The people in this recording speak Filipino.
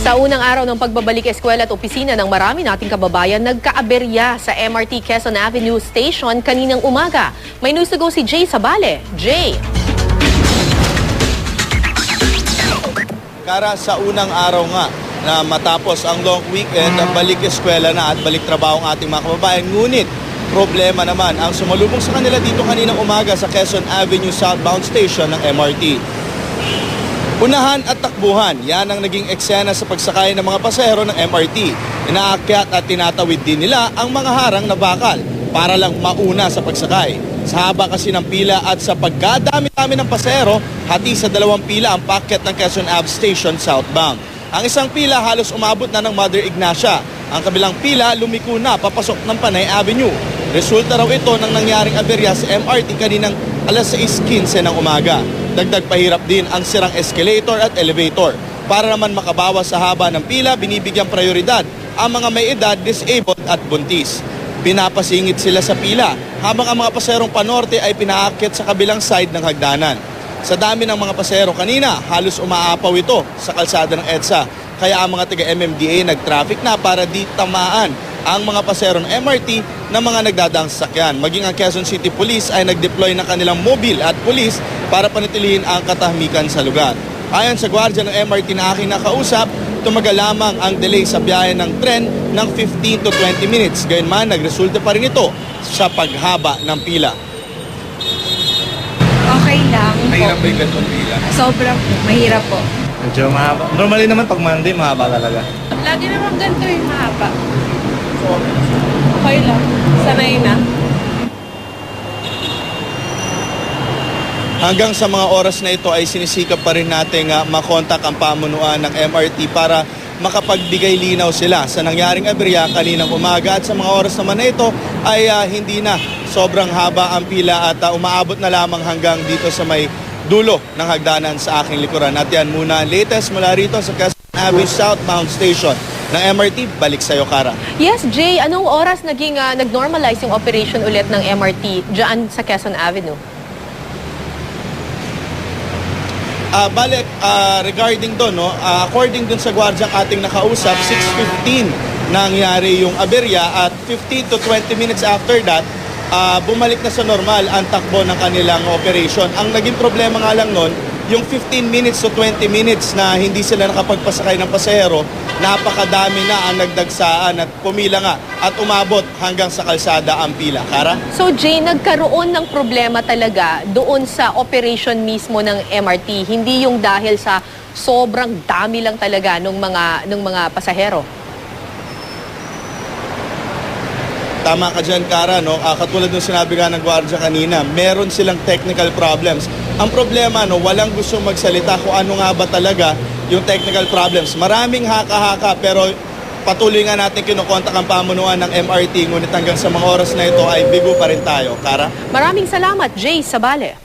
Sa unang araw ng pagbabalik eskwela at opisina ng marami nating kababayan, nagkaaberya sa MRT Quezon Avenue Station kaninang umaga. May news to go si Jay Sabale. Jay! Kara, sa unang araw nga na matapos ang long weekend, balik eskwela na at balik trabaho ang ating mga kababayan. Ngunit, problema naman ang sumalubong sa kanila dito kaninang umaga sa Quezon Avenue Southbound Station ng MRT. Unahan at takbuhan, yan ang naging eksena sa pagsakay ng mga pasahero ng MRT. Inaakyat at tinatawid din nila ang mga harang na bakal para lang mauna sa pagsakay. Sa haba kasi ng pila at sa pagkadami-dami ng pasahero, hati sa dalawang pila ang paakyat ng Quezon Ave Station southbound. Ang isang pila halos umabot na ng Mother Ignacia. Ang kabilang pila lumiko na papasok ng Panay Avenue. Resulta raw ito ng nangyaring aberya sa MRT kaninang alas 6:15 ng umaga. Dagdag pahirap din ang sirang escalator at elevator. Para naman makabawas sa haba ng pila, binibigyang prioridad ang mga may edad, disabled at buntis. Pinapasingit sila sa pila habang ang mga paserong panorte ay pinaakyat sa kabilang side ng hagdanan. Sa dami ng mga pasero kanina, halos umaapaw ito sa kalsada ng EDSA. Kaya ang mga taga-MMDA nag-traffic na para di tamaan ang mga pasero ng MRT na mga nagdadaang sasakyan. Maging ang Quezon City Police ay nag-deploy ng kanilang mobile at police para panatilihin ang katahimikan sa lugar. Ayon sa gwardiya ng MRT na aking nakausap, tumagal lamang ang delay sa biyahe ng tren ng 15 to 20 minutes. Gayunman, nagresulta pa rin ito sa paghaba ng pila. Okay lang po. Mahirap ba yung ganitong pila? Sobrang mahirap po. Medyo mahaba. Normally naman pag Monday, mahaba talaga. Lagi naman ganito yung mahaba. Okay lang. Sanay na. Hanggang sa mga oras na ito ay sinisikap pa rin natin makontak ang pamunuan ng MRT para makapagbigay linaw sila sa nangyaring aberya kaninang umaga. At sa mga oras naman na ito ay hindi na sobrang haba ang pila at umaabot na lamang hanggang dito sa may dulo ng hagdanan sa aking likuran. At yan muna ang latest mula rito sa Quezon Avenue Southbound Station ng MRT. Balik sa'yo, Kara. Yes, Jay, anong oras naging nag-normalize yung operation ulit ng MRT dyan sa Quezon Avenue? Regarding doon, according dun sa gwardyang ating nakausap, 6:15 nangyari yung aberya at 15 to 20 minutes after that, bumalik na sa normal ang takbo ng kanilang operation. Ang naging problema nga lang nun, yung 15 minutes to 20 minutes na hindi sila nakapagpasakay ng pasahero, napakadami na ang nagdagsaan at pumila nga at umabot hanggang sa kalsada ang pila. Kara? So Jay, nagkaroon ng problema talaga doon sa operation mismo ng MRT, hindi yung dahil sa sobrang dami lang talaga ng mga pasahero. Tama ka dyan, Kara, no? Katulad ng sinabi nga ng gwardiya kanina, meron silang technical problems. Ang problema, no, walang gusto magsalita kung ano nga ba talaga yung technical problems. Maraming haka-haka, pero patuloy nga natin kinukontak ang pamunuan ng MRT, ngunit hanggang sa mga oras na ito ay bigo pa rin tayo. Kara? Maraming salamat, Jay Sabale.